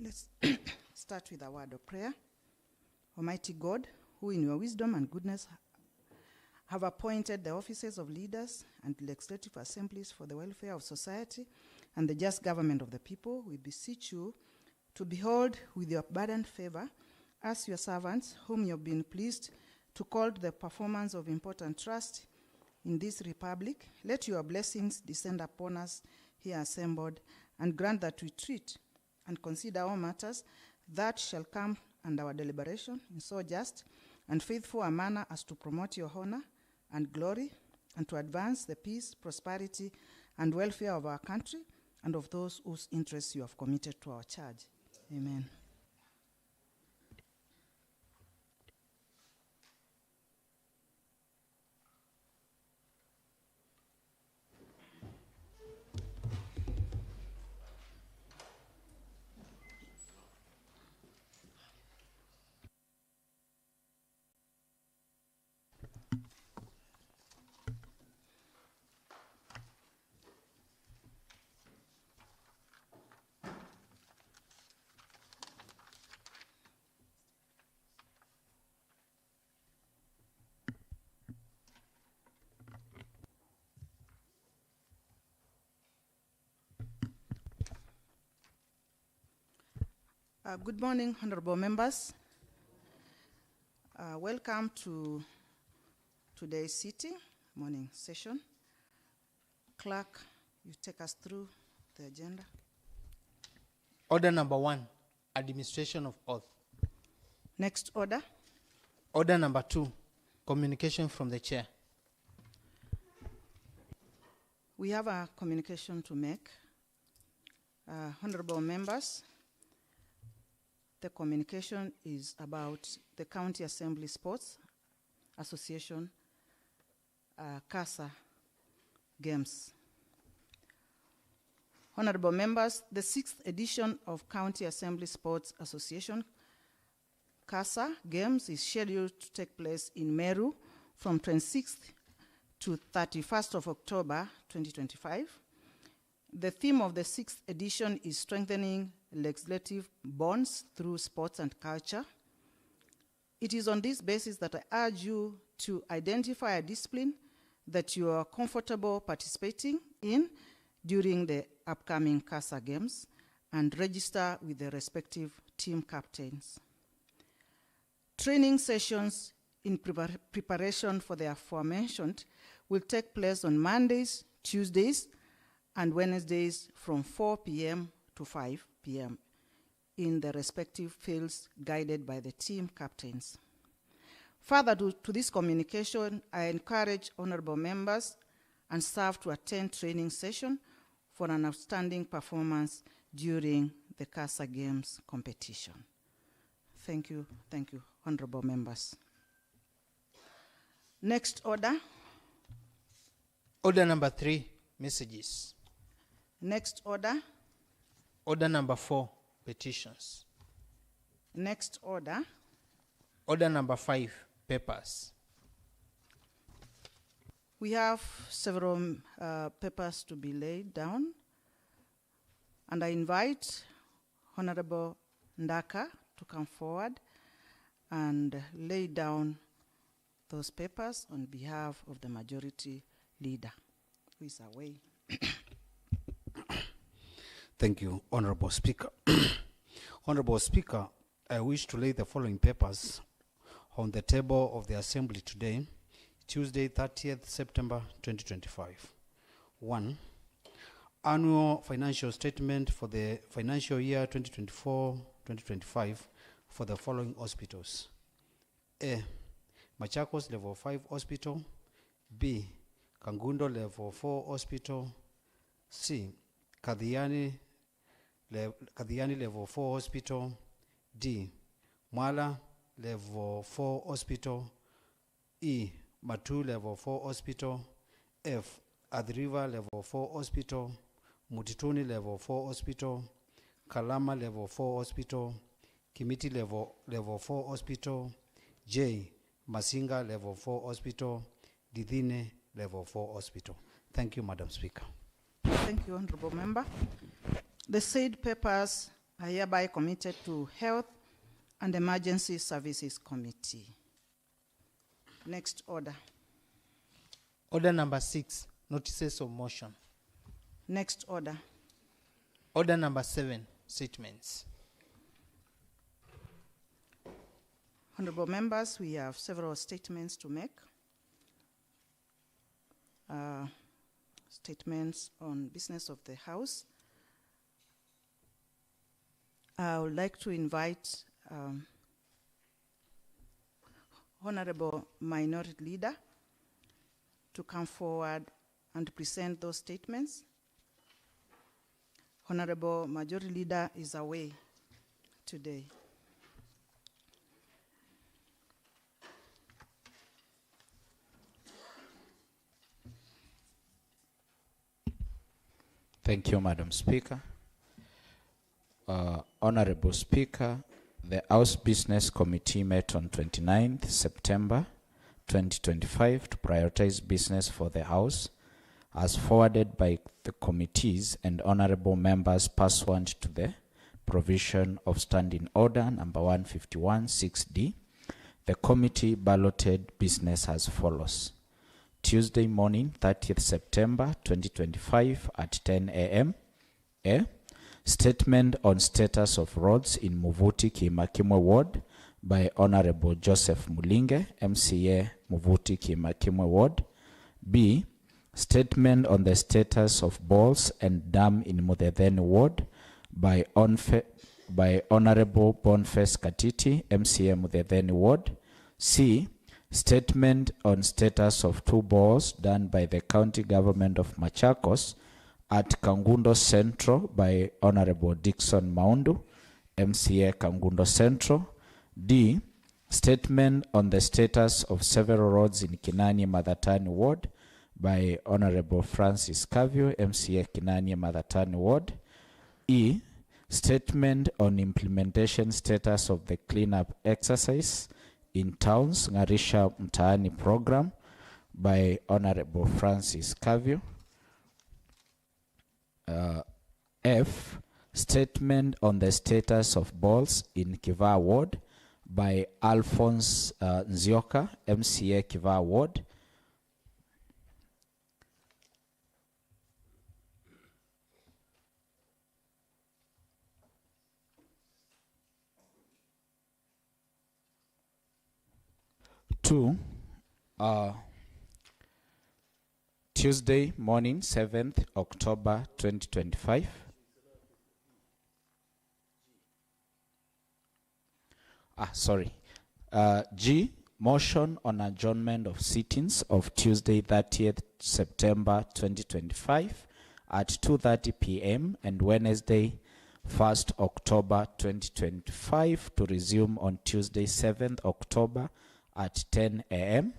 Let's start with a word of prayer. Almighty God, who in your wisdom and goodness have appointed the offices of leaders and legislative assemblies for the welfare of society and the just government of the people, we beseech you to behold with your abundant favor us, your servants, whom you have been pleased to call to the performance of important trust in this republic. Let your blessings descend upon us here assembled, and grant that we treat and consider all matters that shall come under our deliberation in so just and faithful a manner as to promote your honor and glory, and to advance the peace, prosperity, and welfare of our country and of those whose interests you have committed to our charge. Amen. Good morning, honorable members. Welcome to today's sitting, morning session. Clerk, you take us through the agenda. Order number 1, administration of oath. Next order. Order number 2, communication from the chair. We have a communication to make. Honorable members, the communication is about the County Assembly Sports Association CASA Games. Honorable members, the 6th edition of County Assembly Sports Association CASA Games is scheduled to take place in Meru from 26th to 31st of October 2025. The theme of the 6th edition is strengthening legislative bonds through sports and culture. It is on this basis that I urge you to identify a discipline that you are comfortable participating in during the upcoming CASA Games and register with the respective team captains. Training sessions in preparation for the aforementioned will take place on Mondays, Tuesdays, and Wednesdays from 4 p.m. to 5 p.m. in the respective fields guided by the team captains. Further to this communication, I encourage honorable members and staff to attend training session for an outstanding performance during the CASA Games competition. Thank you, honorable members. Next order. Order number 3, messages. Next order. Order number 4, petitions. Next order. Order number 5, papers. We have several papers to be laid down, and I invite Honorable Ndaka to come forward and lay down those papers on behalf of the majority leader, who is away. Thank you, Honorable Speaker. Honorable Speaker, I wish to lay the following papers on the table of the Assembly today, Tuesday, 30th September 2025. 1. Annual financial statement for the financial year 2024-2025 for the following hospitals. A. MACHAKOS Level 5 Hospital. B. Kangundo Level 4 Hospital. C. Kadhiani Level 4 Hospital. D. Mwala Level 4 Hospital. E. Matu Level 4 Hospital. F. Adriva Level 4 Hospital. Mutituni Level 4 Hospital. Kalama Level 4 Hospital. Kimiti Level 4 Hospital. J. Masinga Level 4 Hospital. Didhine Level 4 Hospital. Thank you, Madam Speaker. Thank you, honorable member. The said papers are hereby committed to Health and Emergency Services Committee. Next order. Order number 6, notices of motion. Next order. Order number 7, statements. Honorable members, we have several statements to make. Statements on business of the House. I would like to invite Honorable Minority Leader to come forward and present those statements. Honorable Majority Leader is away today. Thank you, Madam Speaker. Honorable Speaker, the House Business Committee met on 29th September 2025 to prioritize business for the House as forwarded by the committees and honorable members pursuant to the provision of Standing Order number 151-6D. The committee balloted business as follows. Tuesday morning, 30th September 2025 at 10 a.m. A. Statement on status of roads in Muvuti Kimakimwe Ward by Honorable Joseph Mulinge, MCA Muvuti Kimakimwe Ward. B. Statement on the status of balls and dam in Mudhedheni Ward by Honorable Boniface Katiti, MCA Mudhedheni Ward. C. Statement on status of 2 balls done by the county government of Machakos at Kangundo Central by Honorable Dixon Maundu, MCA Kangundo Central. D. Statement on the status of several roads in Kinani Madhatani Ward by Honorable Francis Kavio, MCA Kinani Madhatani Ward. E. Statement on implementation status of the cleanup exercise in towns Ngarisha Mtaani program by Honorable Francis Kavio. F. Statement on the status of balls in Kiva Ward by Alphonse Nzioka, MCA Kiva Ward. Two, Tuesday morning, 7th October 2025. G, motion on adjournment of sittings of Tuesday, 30th September 2025 at 2:30 p.m. and Wednesday, 1st October 2025 to resume on Tuesday, 7th October at 10 a.m.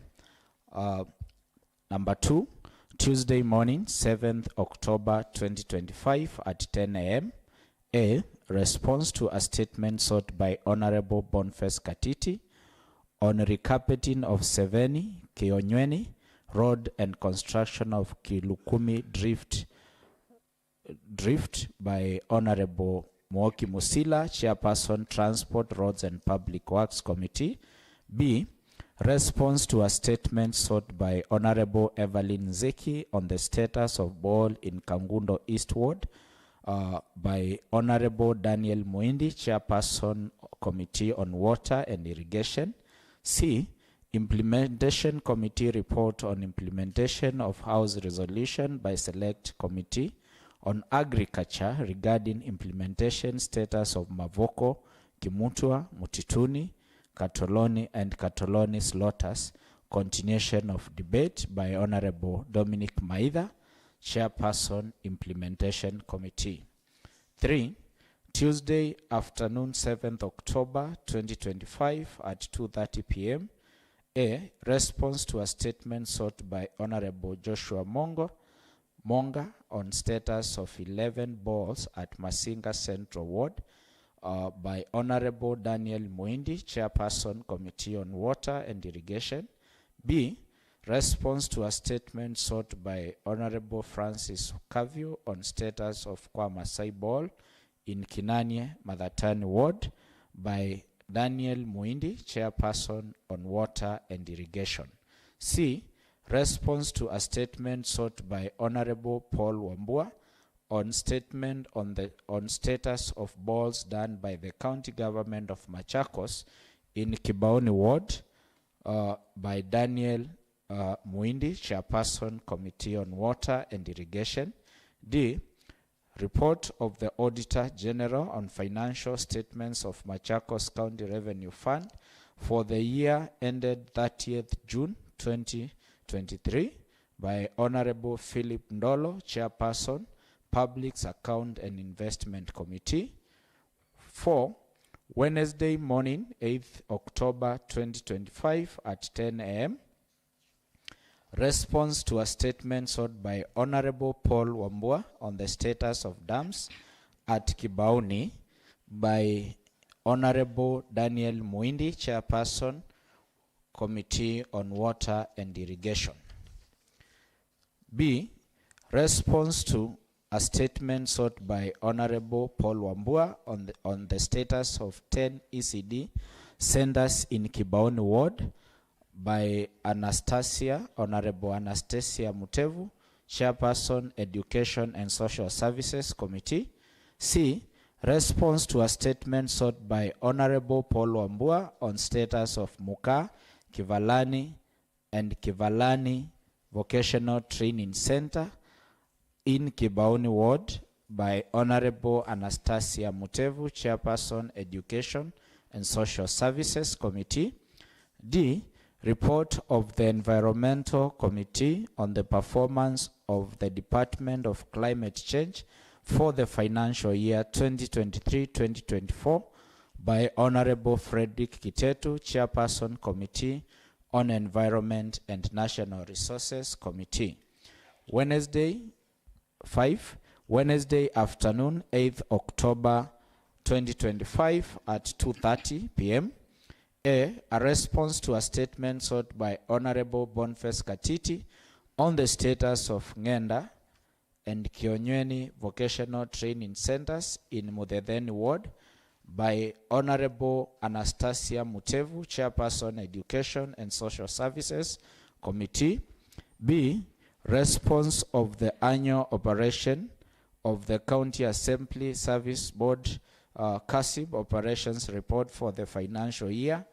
Number 2, Tuesday morning, 7th October 2025 at 10 a.m. A. Response to a statement sought by Honorable Boniface Katiti on recarpeting of Seveni, Kionyweni Road and construction of Kilukumi Drift by Honorable Mwoki Musila, Chairperson, Transport, Roads and Public Works Committee. B. Response to a statement sought by Honorable Evelyn Zeki on the status of ball in Kangundo Eastward by Honorable Daniel Muindi, Chairperson, Committee on Water and Irrigation. C. Implementation Committee report on implementation of House resolution by Select Committee on Agriculture regarding implementation status of Mavoko, Kimutua, Mutituni, Katoloni and Katoloni slaughters. Continuation of debate by Honorable Dominic Maida, Chairperson, Implementation Committee. 3. Tuesday afternoon, 7th October 2025 at 2:30 p.m. A. Response to a statement sought by Honorable Joshua Monga on status of 11 balls at Masinga Central Ward by Honorable Daniel Muindi, Chairperson, Committee on Water and Irrigation. B. Response to a statement sought by Honorable Francis Kavio on status of Kwamasai Ball in Kinanie, Madhatani Ward by Daniel Muindi, Chairperson on Water and Irrigation. C. Response to a statement sought by Honorable Paul Wambua on statement on status of balls done by the county government of Machakos in Kibaoni Ward by Daniel Muindi, Chairperson, Committee on Water and Irrigation. D. Report of the Auditor General on financial statements of Machakos County Revenue Fund for the year ended 30th June 2023 by Honorable Philip Ndolo, Chairperson, Public Account and Investment Committee. 4. Wednesday morning, 8th October 2025 at 10 a.m. Response to a statement sought by Honorable Paul Wambua on the status of dams at Kibaoni by Honorable Daniel Muindi, Chairperson, Committee on Water and Irrigation. B. Response to a statement sought by Honorable Paul Wambua on the status of 10 ECD centers in Kibaoni Ward by Honorable Anastasia Mutevu, Chairperson, Education and Social Services Committee. C. Response to a statement sought by Honorable Paul Wambua on status of Muka, Kivalani and Kivalani Vocational Training Center in Kibaoni Ward by Honorable Anastasia Mutevu, Chairperson, Education and Social Services Committee. D. Report of the Environmental Committee on the performance of the Department of Climate Change for the financial year 2023-2024 by Honorable Frederick Kitetu, Chairperson, Committee on Environment and National Resources Committee. Wednesday afternoon, 8th October 2025 at 2:30 p.m. A response to a statement sought by Honorable Boniface Katiti on the status of Ngenda and Kionyweni Vocational Training Centers in Mudhedheni Ward by Honorable Anastasia Mutevu, Chairperson, Education and Social Services Committee. B. Response of the annual operation of the County Assembly Service Board CASIB Operations Report for the financial year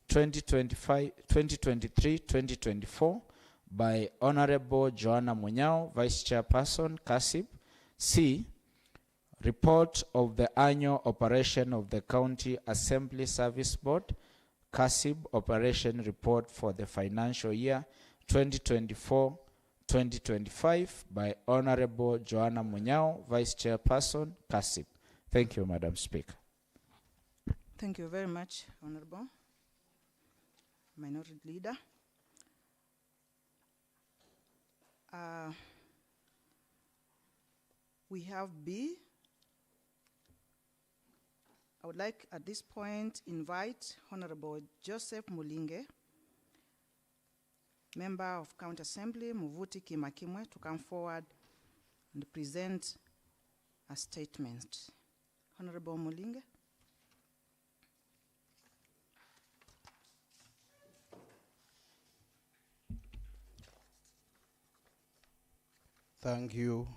2023-2024 by Honorable Joanna Munyao, Vice Chairperson, CASIB. C. Report of the annual operation of the County Assembly Service Board CASIB Operation Report for the financial year 2024-2025 by Honorable Joanna Munyao, Vice Chairperson, CASIB. Thank you, Madam Speaker. Thank you very much, Honorable Minority Leader. We have B. I would like at this point invite Honorable Joseph Mulinge, Member of County Assembly, Muvuti Kimakimwe, to come forward and present a statement. Honorable Mulinge. Thank you.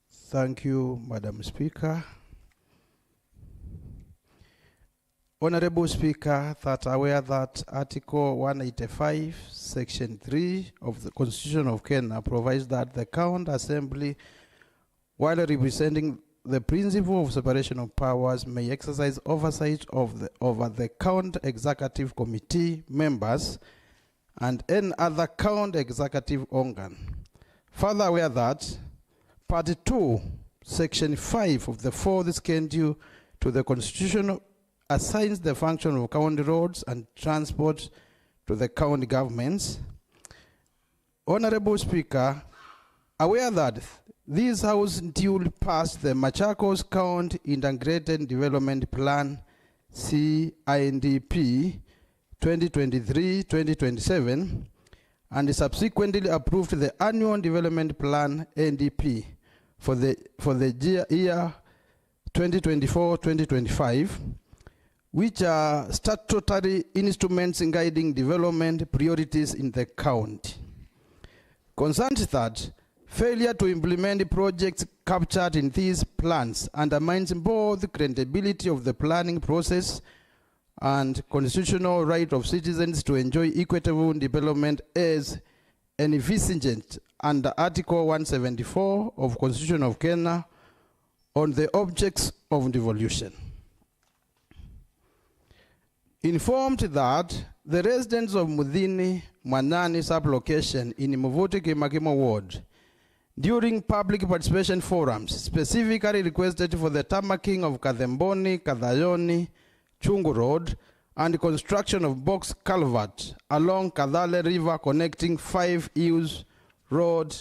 Thank you, Madam Speaker. Honorable Speaker, that aware that Article 185, Section 3 of the Constitution of Kenya provides that the County Assembly, while representing the principle of separation of powers, may exercise oversight over the County Executive Committee members and any other county executive organ. Further aware that Part 2, Section 5 of the 4th Schedule to the Constitution assigns the function of county roads and transport to the county governments. Honorable Speaker, aware that this House duly passed the Machakos County Integrated Development Plan, CINDP 2023-2027, and subsequently approved the Annual Development Plan (NDP) for the year 2024-2025, which are statutory instruments in guiding development priorities in the county. Concerned that failure to implement projects captured in these plans undermines both the credibility of the planning process and constitutional right of citizens to enjoy equitable development as envisaged under Article 174 of Constitution of Kenya on the objects of devolution. Informed that the residents of Mudhini Mwanani sublocation in Muvuti Kimakimo ward during public participation forums specifically requested for the tarmacking of Kadhemboni, Kadhayoni, Chungu Road and construction of box culvert along Kadhale River connecting 5 Hills Road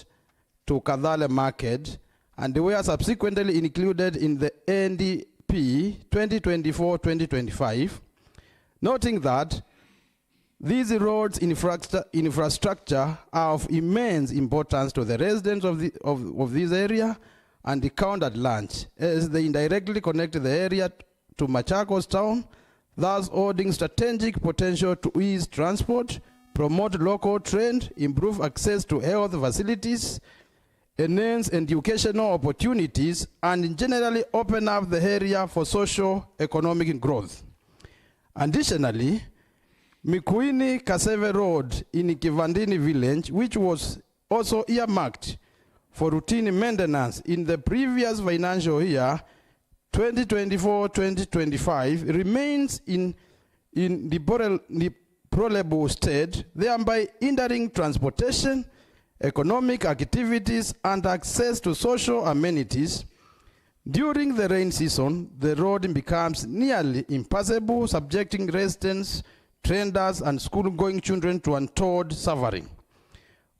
to Kadhale Market, and they were subsequently included in the NDP 2024-2025, noting that these roads infrastructure are of immense importance to the residents of this area and the county at large, as they indirectly connect the area to Machakos town, thus holding strategic potential to ease transport, promote local trade, improve access to health facilities, enhance educational opportunities, and generally open up the area for socio-economic growth. Additionally, Mikuini Kaseve Road in Kivandini village, which was also earmarked for routine maintenance in the previous financial year, 2024-2025, remains in deplorable state, thereby hindering transportation, economic activities, and access to social amenities. During the rain season, the road becomes nearly impassable, subjecting residents, traders, and school-going children to untold suffering.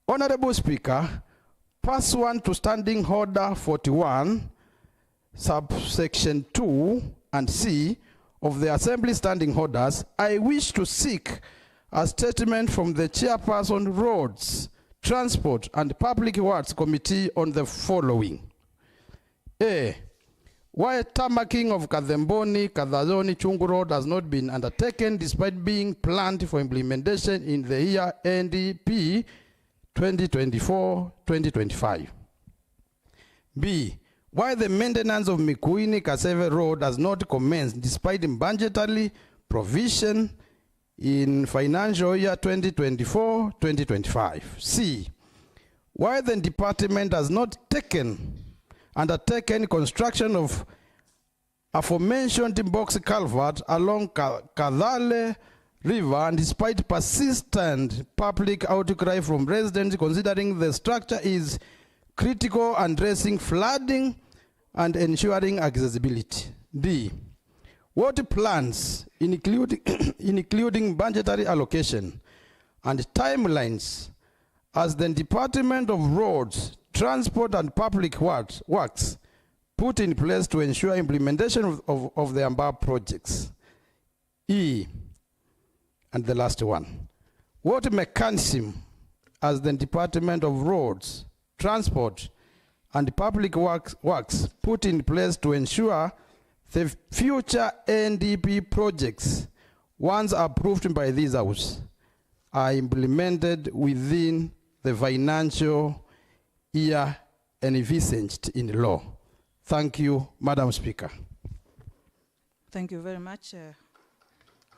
Honorable Speaker, pursuant to Standing Order 41, subsection 2 and C of the Assembly Standing Orders, I wish to seek a statement from the Chairperson, Roads, Transport, and Public Works Committee on the following. A. Why tarmacking of Kadhemboni, Kadhayoni, Chungu Road has not been undertaken despite being planned for implementation in the year NDP 2024-2025. B. Why the maintenance of Mikuini Kaseve Road has not commenced despite budgetary provision in financial year 2024-2025. C. Why the department has not undertaken construction of aforementioned box culvert along Kadhale River, and despite persistent public outcry from residents considering the structure is critical addressing flooding and ensuring accessibility. D. What plans, including budgetary allocation and timelines, as the Department of Roads, Transport, and Public Works put in place to ensure implementation of the above projects? E. And the last one. What mechanism has the Department of Roads, Transport, and Public Works put in place to ensure the future NDP projects, once approved by this House, are implemented within the financial year envisaged in law? Thank you, Madam Speaker. Thank you very much,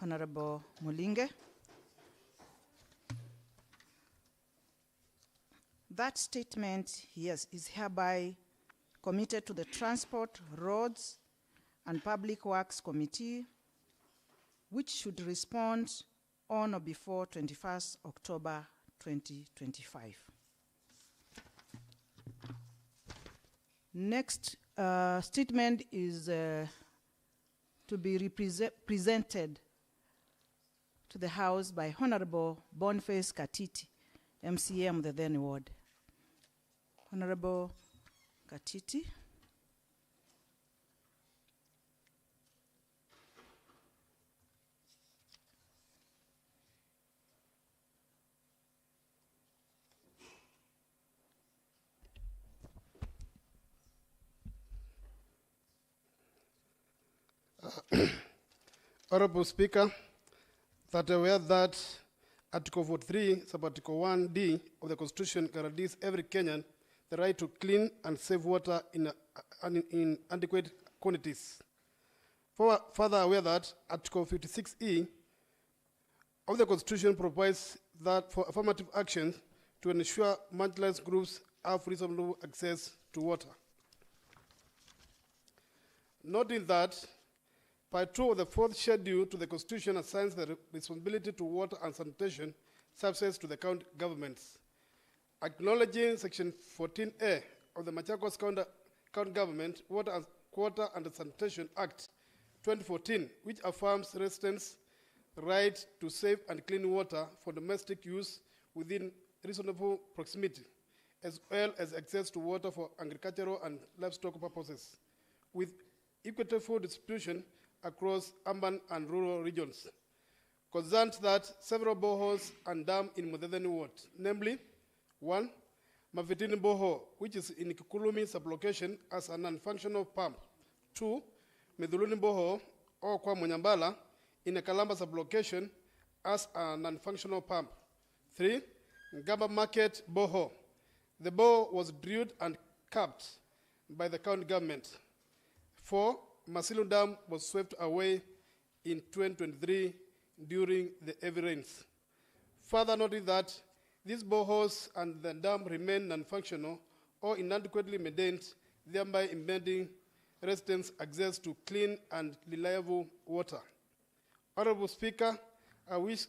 Honorable Mulinge. That statement, yes, is hereby committed to the Transport, Roads, and Public Works Committee, which should respond on or before 21st October 2025. Next statement is to be presented to the House by Honorable Boniface Katiti, MCM, the then ward. Honorable Katiti. Honorable Speaker, that aware that Article 43, Sub-Article 1D of the Constitution guarantees every Kenyan the right to clean and safe water in adequate quantities. Further aware that Article 56E of the Constitution provides that for affirmative actions to ensure marginalized groups have reasonable access to water. Noting that Part 2 of the 4th schedule to the Constitution assigns the responsibility to water and sanitation services to the county governments. Acknowledging Section 14A of the Machakos County Government Water and Sanitation Act 2014, which affirms residents' right to safe and clean water for domestic use within reasonable proximity, as well as access to water for agricultural and livestock purposes, with equitable distribution across urban and rural regions. Concerned that several boreholes and dams in Mudhedheni Ward, namely 1. Mavitini Borehole, which is in Kikulumi sublocation as a non-functional pump. 2. Meduluni Borehole, or Kwa Munyambala, in a Kalamba sublocation as a non-functional pump. 3. Ngamba Market Borehole. The borehole was drilled and capped by the county government. 4. Masilu Dam was swept away in 2023 during the heavy rains. Further noting that these boreholes and the dam remain non-functional or inadequately maintained, thereby impeding residents' access to clean and reliable water. Honorable Speaker, I wish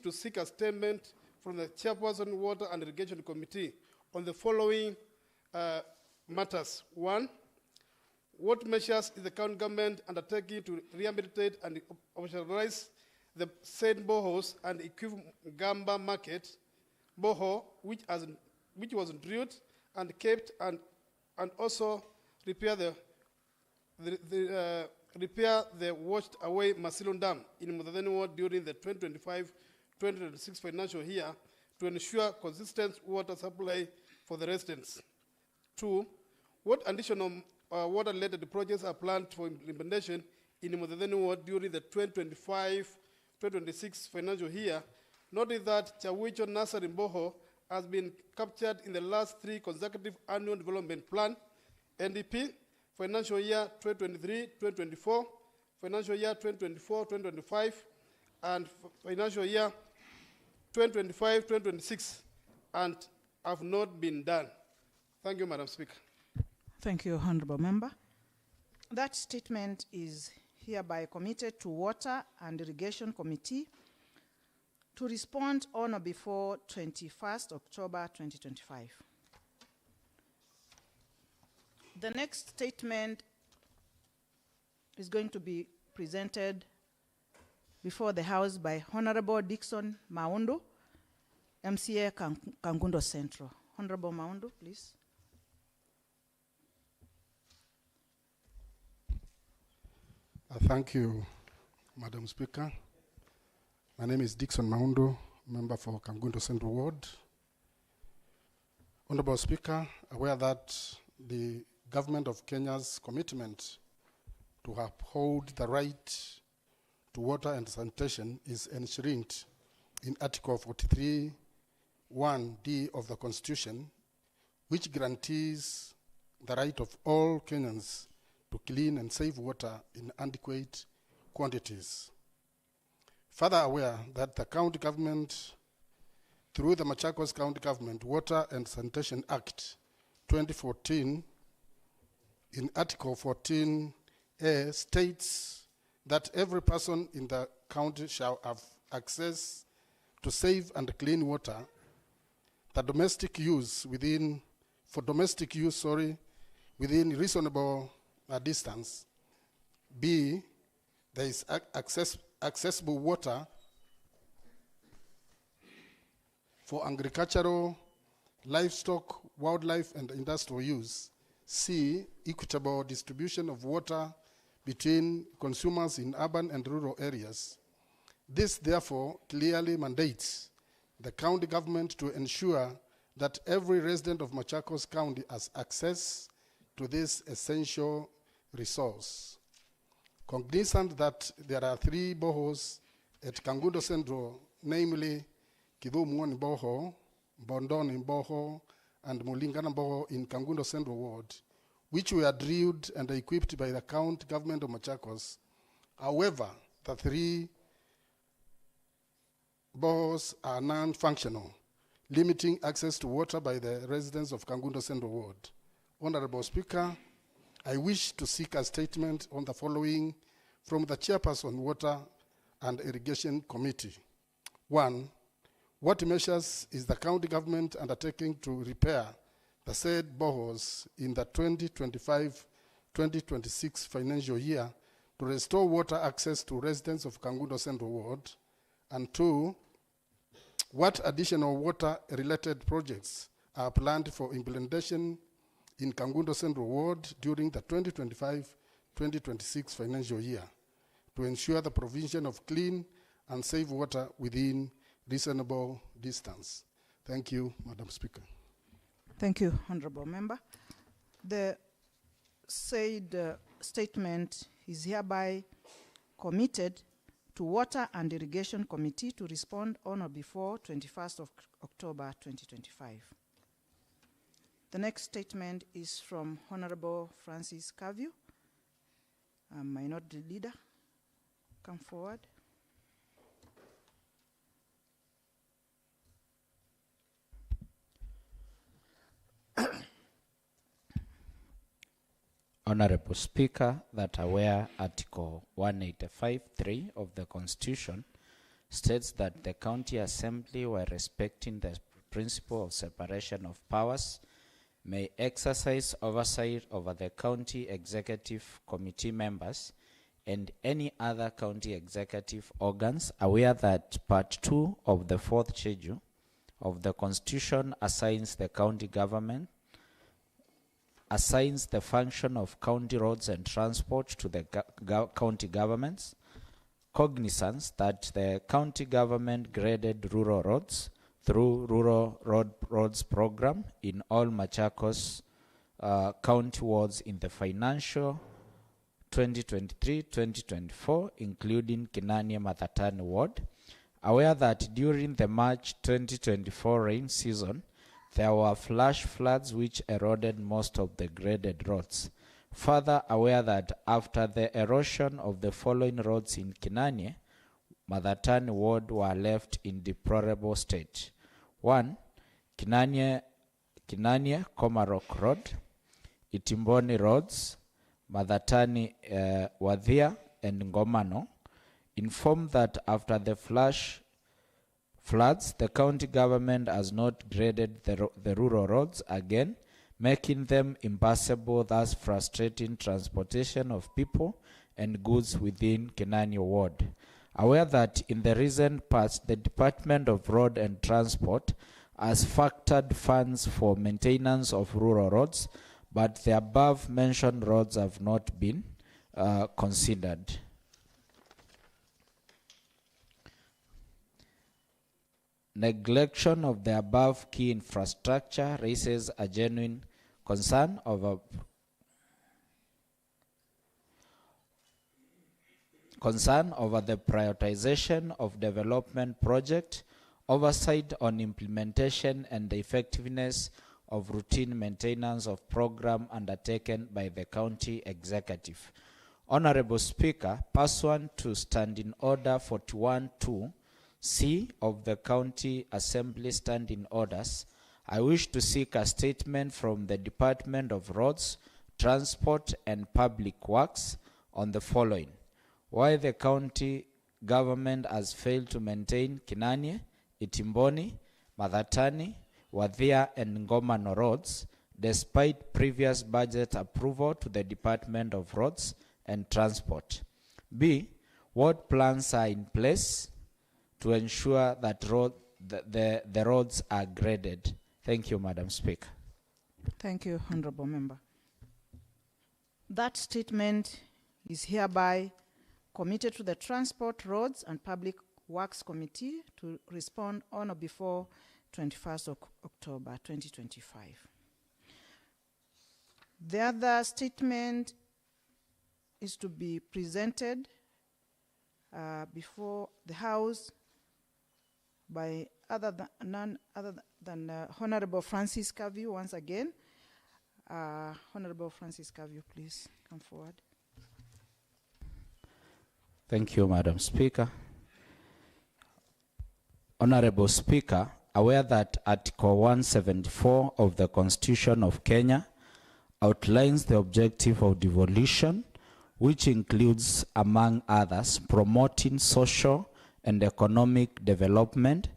to seek a statement from the Chairperson Water and Irrigation Committee on the following matters. 1. What measures is the county government undertaking to rehabilitate and operationalize the said boreholes and equip Gamba Market borehole, which was drilled and kept, and also repair the washed away Masilon Dam in Mudhedheni Ward during the 2025-2026 financial year to ensure consistent water supply for the residents. 2. What additional water-related projects are planned for implementation in the Mudhedheni Ward during the 2025-2026 financial year, noting that Chawicho Nursery Borehole has been captured in the last 3 consecutive annual development plan, NDP, financial year 2023-2024, financial year 2024-2025, and financial year 2025-2026, and have not been done. Thank you, Madam Speaker. Thank you, Honorable Member. That statement is hereby committed to Water and Irrigation Committee to respond on or before 21st October 2025. The next statement is going to be presented before the House by Honorable Dickson Maundu, MCA Kangundo Central. Honorable Maundu, please. Thank you, Madam Speaker. My name is Dickson Maundu, member for Kangundo Central Ward. Honorable Speaker, aware that the government of Kenya's commitment to uphold the right to water and sanitation is enshrined in Article 43(1)(d) of the Constitution, which guarantees the right of all Kenyans to clean and safe water in adequate quantities. Further aware that the county government, through the Machakos County Government Water and Sanitation Act 2014, in Article 14A states that every person in the county shall have access to safe and clean water, for domestic use within reasonable distance. B, there is accessible water for agricultural, livestock, wildlife, and industrial use. C, equitable distribution of water between consumers in urban and rural areas. This, therefore, clearly mandates the county government to ensure that every resident of Machakos County has access to this essential resource. cognizant that there are 3 boreholes at Kangundo Central, namely Kidhumuoni Borehole, Bondoni Borehole, and Mulingana Borehole in Kangundo Central Ward, which were drilled and equipped by the county government of Machakos. However, the 3 boreholes are non-functional, limiting access to water by the residents of Kangundo Central Ward. Honorable Speaker, I wish to seek a statement on the following from the Chairperson Water and Irrigation Committee. 1, what measures is the county government undertaking to repair the said boreholes in the 2025-2026 financial year to restore water access to residents of Kangundo Central Ward? And 2, what additional water-related projects are planned for implementation in Kangundo Central Ward during the 2025-2026 financial year to ensure the provision of clean and safe water within reasonable distance? Thank you, Madam Speaker. Thank you, Honorable Member. The said statement is hereby committed to Water and Irrigation Committee to respond on or before 21st of October 2025. The next statement is from Honorable Francis Kaviu, Minority Leader. Come forward. Honorable Speaker, that aware Article 185(3) of the Constitution states that the County Assembly, while respecting the principle of separation of powers, may exercise oversight over the County Executive Committee members and any other county executive organs, aware that Part 2 of the 4th schedule of the Constitution assigns the county government assigns the function of county roads and transport to the county governments, cognizance that the county government graded rural roads through Rural Roads Program in all Machakos county wards in the financial 2023-2024, including Kinania Mathatani ward, aware that during the March 2024 rain season, there were flash floods which eroded most of the graded roads. Further aware that after the erosion of the following roads in Kinania, Mathatani ward were left in deplorable state. 1. Kinania Komarok Road, Itimboni Roads, Mathatani Wadhia and Ngomano, informed that after the floods, the county government has not graded the rural roads again, making them impassable, thus frustrating transportation of people and goods within Kinania ward. Aware that in the recent past, the Department of Road and Transport has factored funds for maintenance of rural roads, but the above mentioned roads have not been considered. Neglection of the above key infrastructure raises a genuine concern over the prioritization of development project, oversight on implementation and the effectiveness of routine maintenance of program undertaken by the county executive. Honorable Speaker, pursuant to Standing Order 41-2, C of the County Assembly Standing Orders, I wish to seek a statement from the Department of Roads, Transport and Public Works on the following. Why the county government has failed to maintain Kinania, Itimboni, Mathatani, Wadhia and Ngomano roads, despite previous budget approval to the Department of Roads and Transport. B, what plans are in place to ensure that the roads are graded? Thank you, Madam Speaker. Thank you, Honorable Member. That statement is hereby committed to the Transport, Roads and Public Works Committee to respond on or before 21st of October 2025. The other statement is to be presented before the House by none other than Honorable Francis Kaviu once again. Honorable Francis Kaviu, please come forward. Thank you, Madam Speaker. Honorable Speaker, aware that Article 174 of the Constitution of Kenya outlines the objective of devolution, which includes, among others, promoting social and economic development,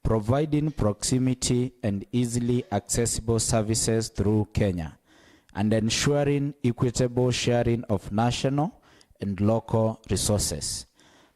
providing proximity and easily accessible services through Kenya, and ensuring equitable sharing of national and local resources.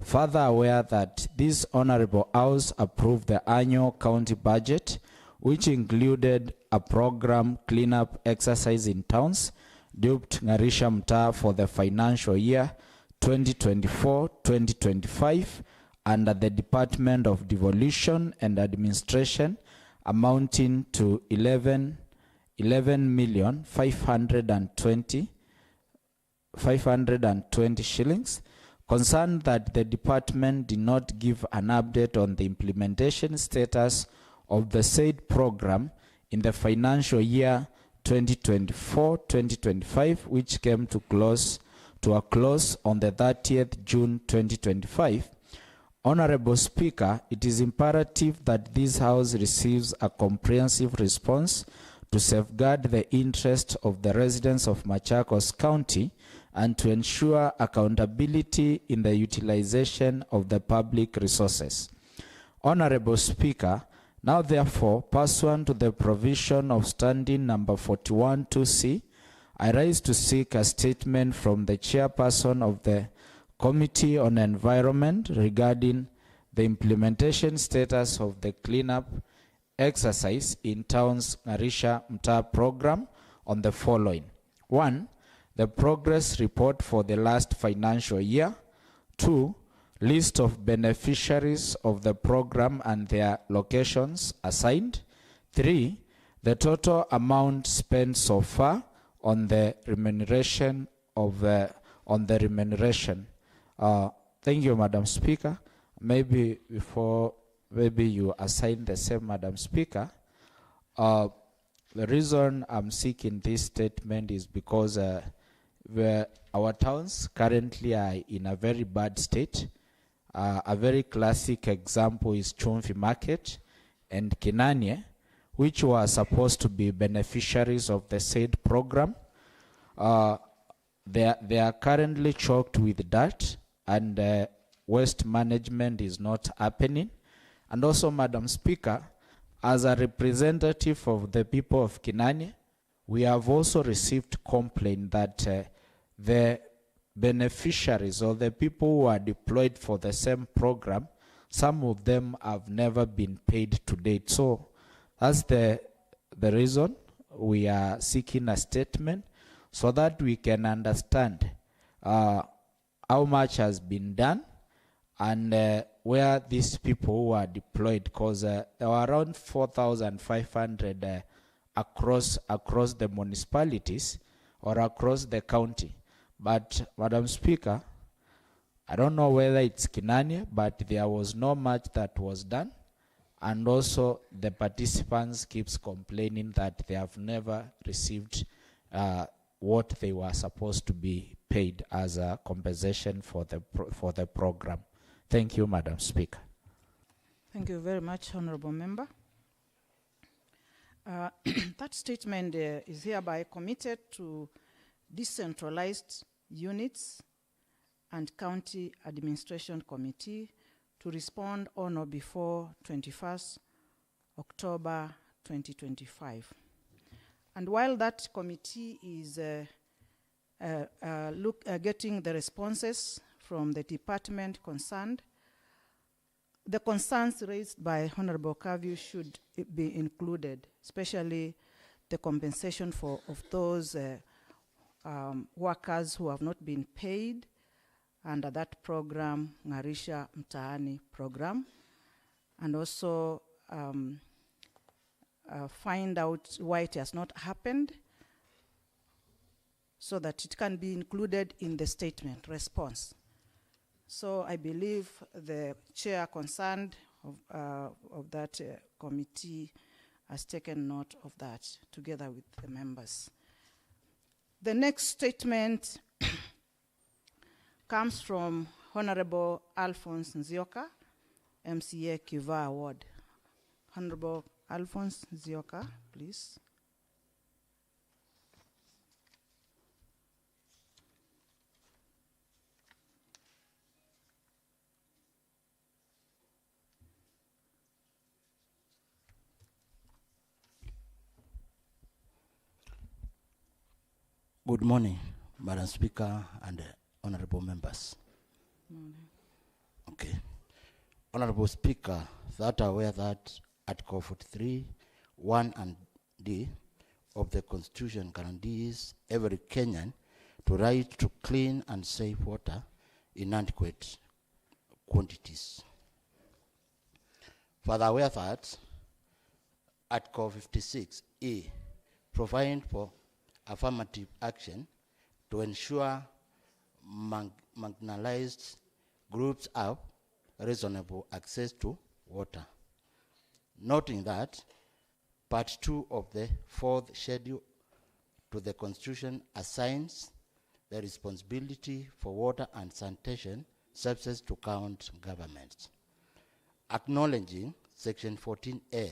Further aware that this Honorable House approved the annual county budget, which included a program cleanup exercise in towns dubbed Ngarisha Mtaa for the financial year 2024-2025 under the Department of Devolution and Administration, amounting to 11,520 shillings. Concerned that the department did not give an update on the implementation status of the said program in the financial year 2024-2025, which came to a close on the 30th June 2025. Honorable Speaker, it is imperative that this House receives a comprehensive response to safeguard the interest of the residents of Machakos County and to ensure accountability in the utilization of the public resources. Honorable Speaker, now therefore, pursuant to the provision of Standing Number 41(2)(c), I rise to seek a statement from the chairperson of the Committee on Environment regarding the implementation status of the cleanup exercise in town's Ngarisha Mtaa program on the following. 1. The progress report for the last financial year. 2. List of beneficiaries of the program and their locations assigned. 3. The total amount spent so far on the remuneration Thank you, Madam Speaker. Maybe you assign the same, Madam Speaker. The reason I'm seeking this statement is because our towns currently are in a very bad state. A very classic example is Chumvi Market and Kinanie, which were supposed to be beneficiaries of the said program. They are currently choked with dirt, and waste management is not happening. And also, Madam Speaker, as a representative of the people of Kinanie, we have also received complaint that the beneficiaries or the people who are deployed for the same program, some of them have never been paid to date. So that's the reason we are seeking a statement so that we can understand how much has been done and where these people who are deployed, because there were around 4,500 across the municipalities or across the county. But, Madam Speaker, I don't know whether it's Kinanie, but there was no much that was done. And also, the participants keeps complaining that they have never received what they were supposed to be paid as a compensation for the program. Thank you, Madam Speaker. Thank you very much, Honorable Member. That statement is hereby committed to decentralized units and County Administration Committee to respond on or before 21st October 2025. And while that committee is getting the responses from the department concerned, the concerns raised by Honorable Kaviu should be included, especially the compensation of those workers who have not been paid under that program, Ngarisha Mtaani program, and also find out why it has not happened, so that it can be included in the statement response. So I believe the chair concerned of that committee has taken note of that together with the members. The next statement comes from Honorable Alphonse Nzioka, MCA Kiva Award. Honorable Alphonse Nzioka, please. Good morning, Madam Speaker and honorable members. Okay. Honorable Speaker, that are aware that Article 43, 1 and D of the Constitution guarantees every Kenyan to right to clean and safe water in adequate quantities. Further aware that Article 56E provides for affirmative action to ensure marginalized groups have reasonable access to water. Noting that Part 2 of the 4th schedule to the Constitution assigns the responsibility for water and sanitation services to county governments. Acknowledging Section 14A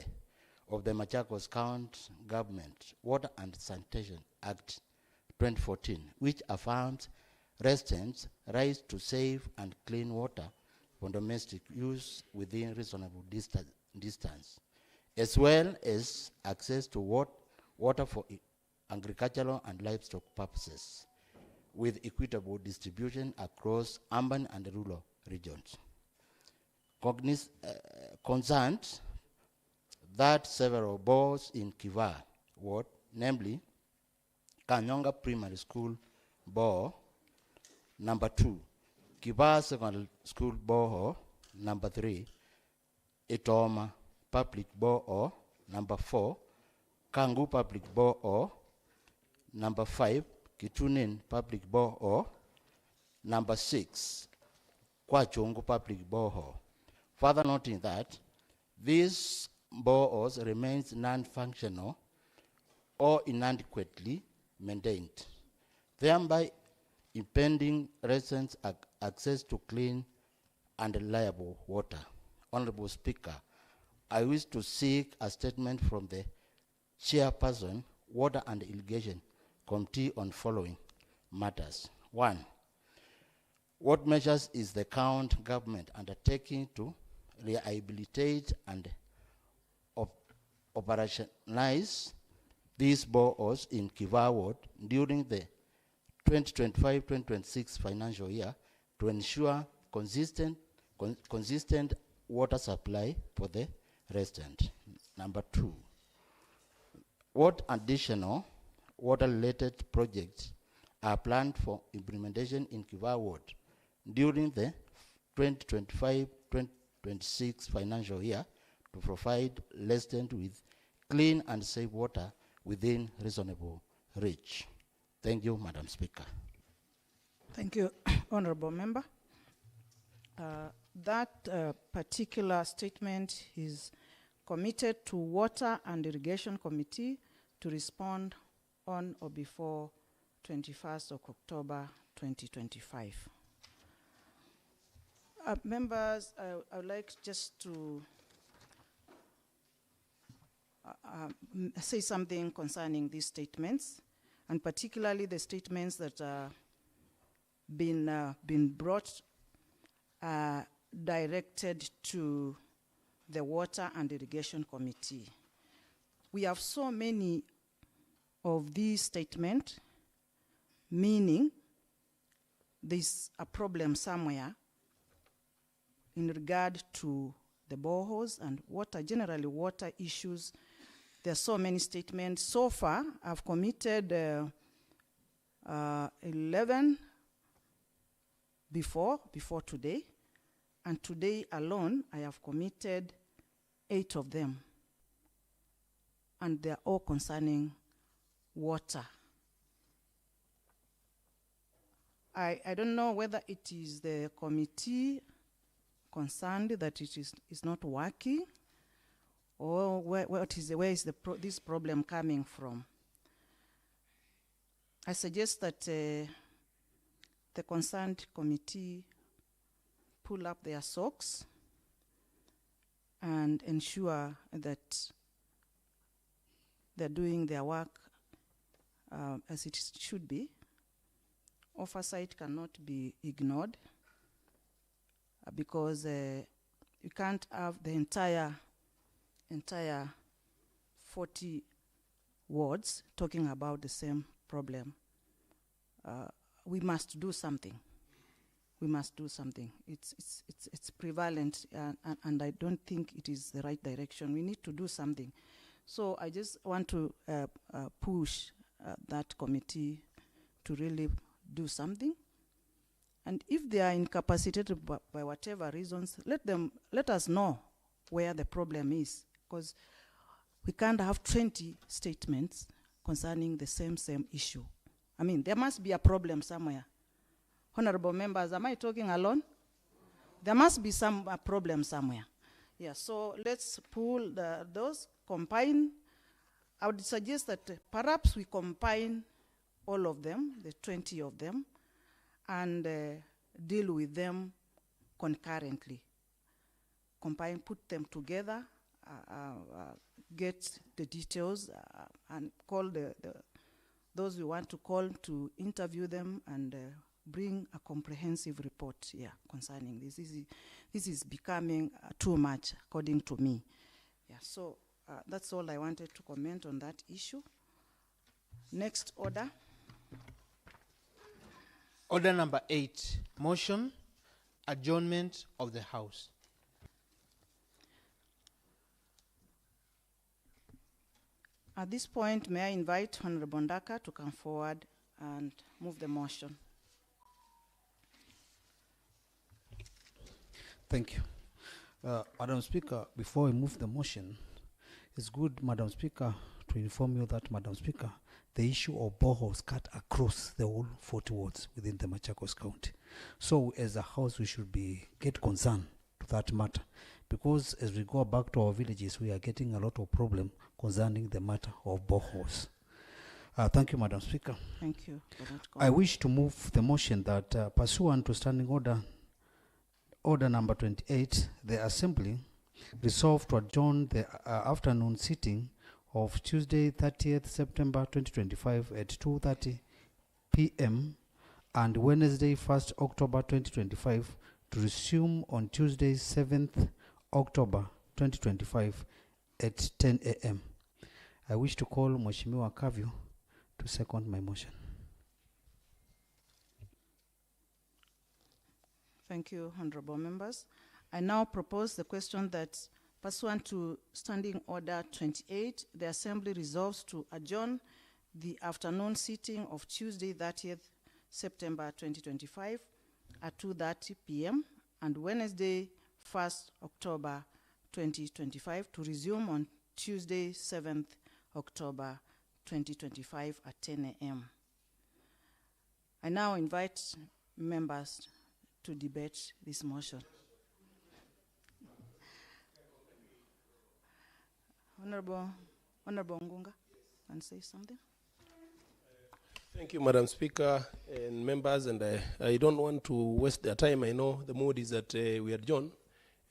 of the MACHAKOS County Government Water and Sanitation Act 2014, which affirms residents' rights to safe and clean water for domestic use within reasonable distance, as well as access to water for agricultural and livestock purposes, with equitable distribution across urban and rural regions. Concerned that several boards in Kiva Ward, namely Kanyonga Primary School Board, number 2, Kiva Secondary School Board, number 3, Itoma Public Board, number 4, Kangu Public Board, number 5, Kitunin Public Board, number 6, Kwachongo Public Board. Further noting that these boards remains non-functional or inadequately maintained, thereby impeding residents' access to clean and reliable water. Honorable Speaker, I wish to seek a statement from the Chairperson, Water and Irrigation Committee on following matters. 1. What measures is the county government undertaking to rehabilitate and operationalize these boreholes in Kiva Ward during the 2025-2026 financial year to ensure consistent water supply for the resident? Number 2, what additional water-related projects are planned for implementation in Kiva Ward during the 2025-2026 financial year to provide residents with clean and safe water within reasonable reach? Thank you, Madam Speaker. Thank you, Honorable Member. That particular statement is committed to Water and Irrigation Committee to respond on or before 21st of October 2025. Members, I would like just to say something concerning these statements, and particularly the statements that are been brought directed to the Water and Irrigation Committee. We have so many of these statements, meaning there's a problem somewhere in regard to the boreholes and water, generally water issues. There are so many statements. So far, I've committed 11 before today, and today alone, I have committed 8 of them, and they're all concerning water. I don't know whether it is the committee concerned that it is not working, or where is this problem coming from. I suggest that the concerned committee pull up their socks and ensure that they're doing their work as it should be. Oversight cannot be ignored because you can't have the entire 40 wards talking about the same problem. We must do something. We must do something. It's prevalent, and I don't think it is the right direction. We need to do something. So I just want to push that committee to really do something. And if they are incapacitated by whatever reasons, let us know where the problem is, because we can't have 20 statements concerning the same issue. I mean, there must be a problem somewhere. Honorable members, am I talking alone? There must be some problem somewhere. Yeah, so let's pull those, combine. I would suggest that perhaps we combine all of them, the 20 of them, and deal with them concurrently. Combine, put them together, get the details, and call those we want to call to interview them and bring a comprehensive report here concerning this. This is becoming too much, according to me. Yeah, so that's all I wanted to comment on that issue. Next order. Order number 8, motion, adjournment of the House. At this point, may I invite Honorable Ndaka to come forward and move the motion. Thank you. Madam Speaker, before we move the motion, it's good, Madam Speaker, to inform you that, Madam Speaker, the issue of boreholes cut across the whole 40 wards within the Machakos County. So as a house, we should get concerned to that matter, because as we go back to our villages, we are getting a lot of problem concerning the matter of boreholes. Thank you, Madam Speaker. Thank you for that comment. I wish to move the motion that pursuant to Standing Order number 28, the Assembly resolved to adjourn the afternoon sitting of Tuesday 30th September 2025 at 2:30 p.m. and Wednesday 1st October 2025 to resume on Tuesday 7th October 2025 at 10 a.m. I wish to call Mheshimiwa Kavyu to second my motion. Thank you, honorable members. I now propose the question that pursuant to Standing Order 28, the Assembly resolves to adjourn the afternoon sitting of Tuesday 30th September 2025 at 2:30 p.m. and Wednesday 1st October 2025 to resume on Tuesday 7th October 2025 at 10 a.m. I now invite members to debate this motion. Honorable Ngunga, can say something? Thank you, Madam Speaker and members, and I don't want to waste their time. I know the mood is that we adjourn,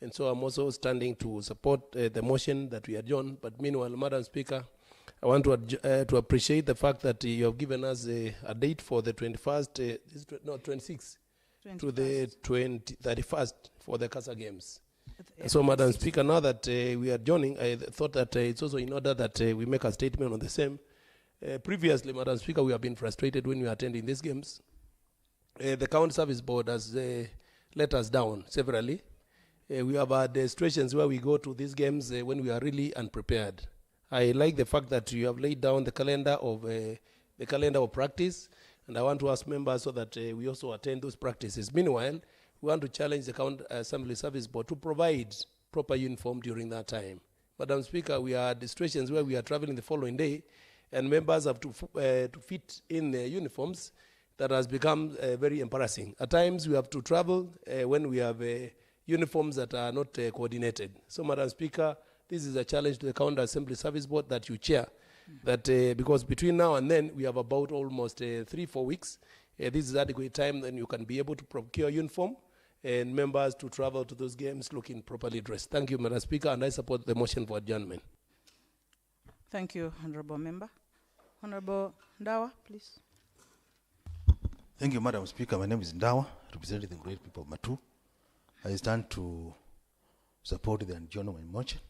and so I'm also standing to support the motion that we adjourn. But meanwhile, Madam Speaker, I want to appreciate the fact that you have given us a date for the 21st, 26th, to the 31st for the CASA Games. So, Madam Speaker, now that we are joining, I thought that it's also in order that we make a statement on the same. Previously, Madam Speaker, we have been frustrated when we are attending these games. The County Service Board has let us down severally. We have had situations where we go to these games when we are really unprepared. I like the fact that you have laid down the calendar of practice, and I want to ask members so that we also attend those practices. Meanwhile, we want to challenge the County Assembly Service Board to provide proper uniform during that time. Madam Speaker, we had situations where we are traveling the following day, and members have to fit in their uniforms that has become very embarrassing. At times we have to travel when we have uniforms that are not coordinated. So, Madam Speaker, this is a challenge to the County Assembly Service Board that you chair. That because between now and then we have about almost 3-4 weeks. This is adequate time then you can be able to procure uniform and members to travel to those games looking properly dressed. Thank you, Madam Speaker, and I support the motion for adjournment. Thank you, Honorable Member. Honorable Ndawa, please. Thank you, Madam Speaker. My name is Ndawa, representing the great people of Matu. I stand to support the adjournment motion.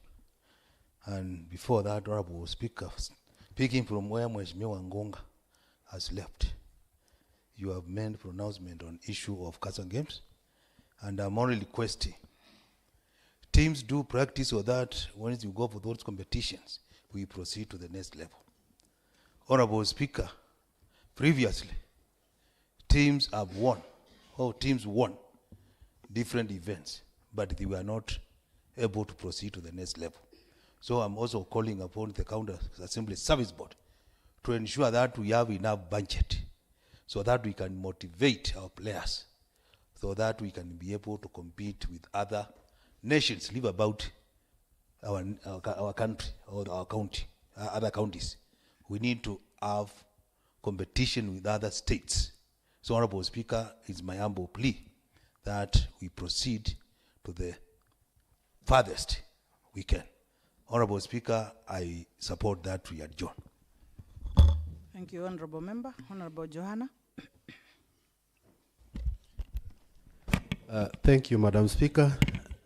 And before that, Honorable Speaker, speaking from where Mheshimiwa Ngonga has left, you have made pronouncement on issue of CASA games, and I'm only requesting teams do practice so that once you go for those competitions, we proceed to the next level. Honorable Speaker, previously, teams won different events, but they were not able to proceed to the next level. So I'm also calling upon the County Assembly Service Board to ensure that we have enough budget so that we can motivate our players, so that we can be able to compete with other nations, live about our country or our county, other counties. We need to have competition with other states. So, Honorable Speaker, it's my humble plea that we proceed to the farthest we can. Honorable Speaker, I support that we adjourn. Thank you, Honorable Member. Honorable Johanna. Thank you, Madam Speaker.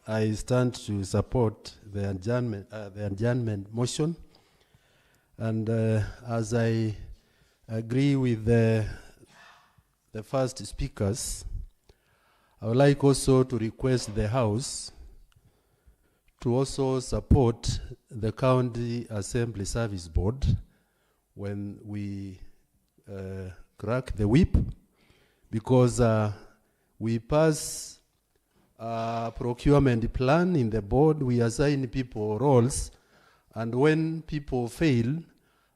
I stand to support the adjournment motion. And as I agree with the first speakers, I would like also to request the House to also support the County Assembly Service Board when we crack the whip, because we pass a procurement plan in the board, we assign people roles, and when people fail,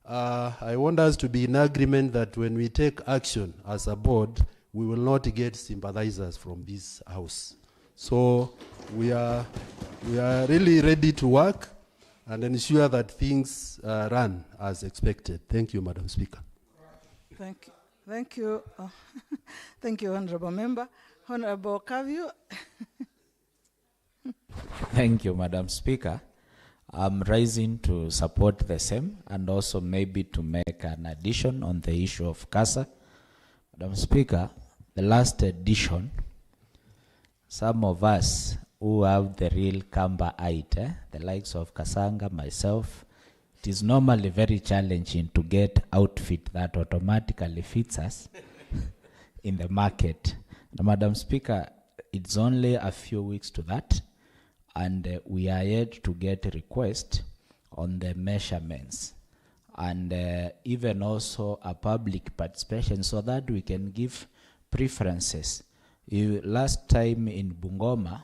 I want us to be in agreement that when we take action as a board, we will not get sympathizers from this House. So we are really ready to work and ensure that things run as expected. Thank you, Madam Speaker. Thank you. Thank you, Honorable Member. Honorable Kavyu. Thank you, Madam Speaker. I'm rising to support the same and also maybe to make an addition on the issue of CASA. Madam Speaker, the last edition, some of us who have the real Kamba height, the likes of Kasanga, myself, it is normally very challenging to get outfit that automatically fits us in the market. Now, Madam Speaker, it's only a few weeks to that, and we are yet to get a request on the measurements and even also a public participation so that we can give preferences. Last time in Bungoma,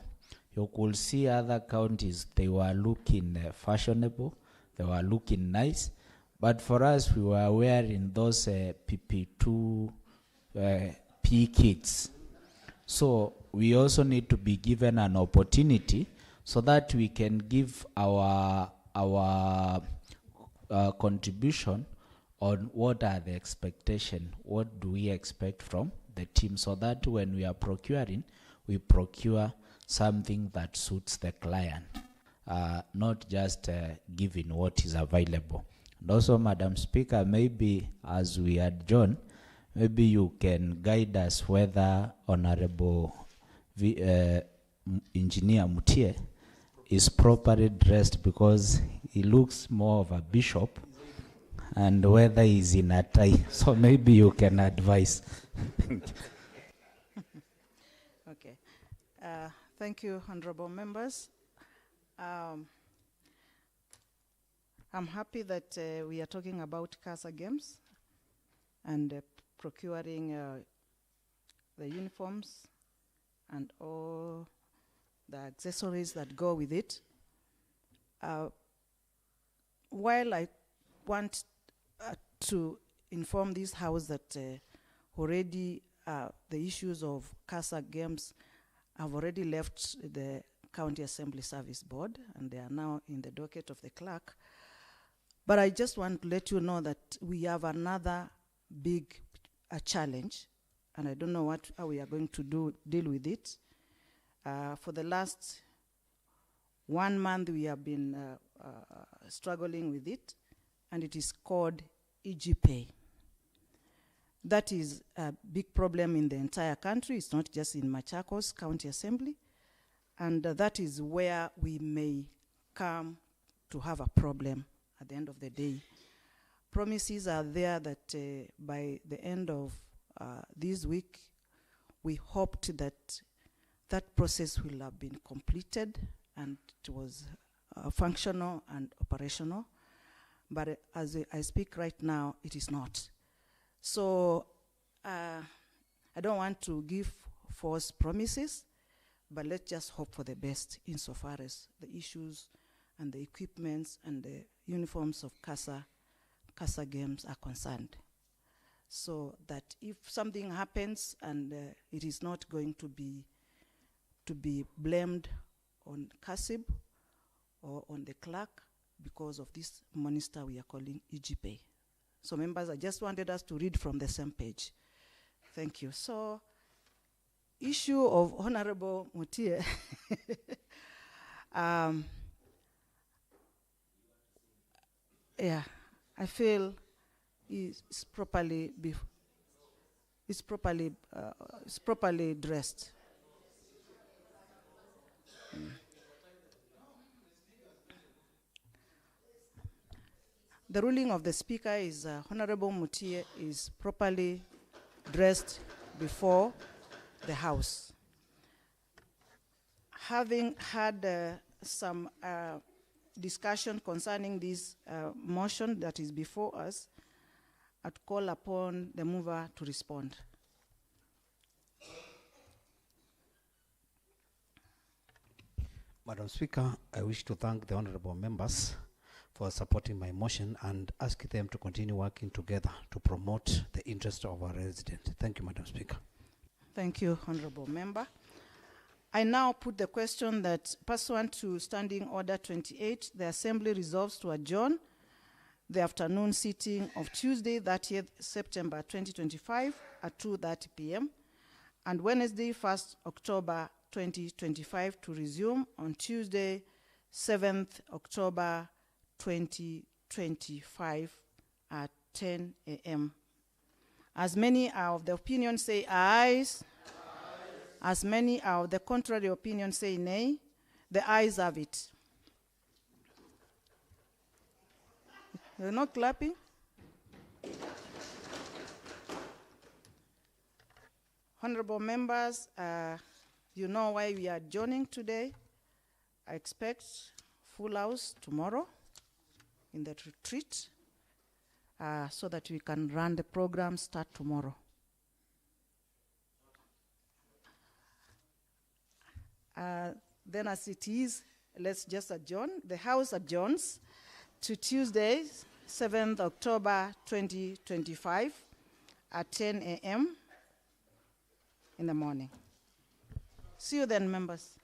you could see other counties, they were looking fashionable, they were looking nice, but for us, we were wearing those PP2 P kits. So we also need to be given an opportunity so that we can give our contribution on what are the expectations, what do we expect from the team, so that when we are procuring, we procure something that suits the client, not just giving what is available. And also, Madam Speaker, maybe as we adjourn, maybe you can guide us whether Honorable Engineer Mutie is properly dressed, because he looks more of a bishop, and whether he's in a tie. So maybe you can advise. Okay. Thank you, honorable members. I'm happy that we are talking about CASA games and procuring the uniforms and all the accessories that go with it. While I want to inform this House that already the issues of CASA games have already left the County Assembly Service Board, and they are now in the docket of the clerk. But I just want to let you know that we have another big challenge, and I don't know how we are going to deal with it. For the last 1 month, we have been struggling with it, and it is called EGPay. That is a big problem in the entire country. It's not just in Machakos County Assembly, and that is where we may come to have a problem at the end of the day. Promises are there that by the end of this week, we hoped that that process will have been completed and it was functional and operational. But as I speak right now, it is not. So I don't want to give false promises, but let's just hope for the best insofar as the issues and the equipments and the uniforms of CASA games are concerned. So that if something happens and it is not going to be blamed on CASIB or on the clerk because of this monster we are calling EGPay. So members, I just wanted us to read from the same page. Thank you. So, issue of Honorable Mutie. Yeah, I feel it's properly dressed. The ruling of the Speaker is Honorable Mutie is properly dressed before the House. Having had some discussion concerning this motion that is before us, I'd call upon the mover to respond. Madam Speaker, I wish to thank the honorable members for supporting my motion and ask them to continue working together to promote the interest of our residents. Thank you, Madam Speaker. Thank you, honorable member. I now put the question that pursuant to Standing Order 28, the Assembly resolves to adjourn the afternoon sitting of Tuesday, 30th September 2025 at 2:30 p.m. and Wednesday, 1st October 2025 to resume on Tuesday, 7th October 2025 at 10 a.m. As many are of the opinion say ayes. As many are of the contrary opinion say nay. The ayes have it. You're not clapping? Honorable members, you know why we are adjourning today. I expect full house tomorrow in the retreat so that we can run the program, start tomorrow. Then as it is, let's just adjourn. The House adjourns to Tuesday, 7th October 2025 at 10 a.m. in the morning. See you then, members.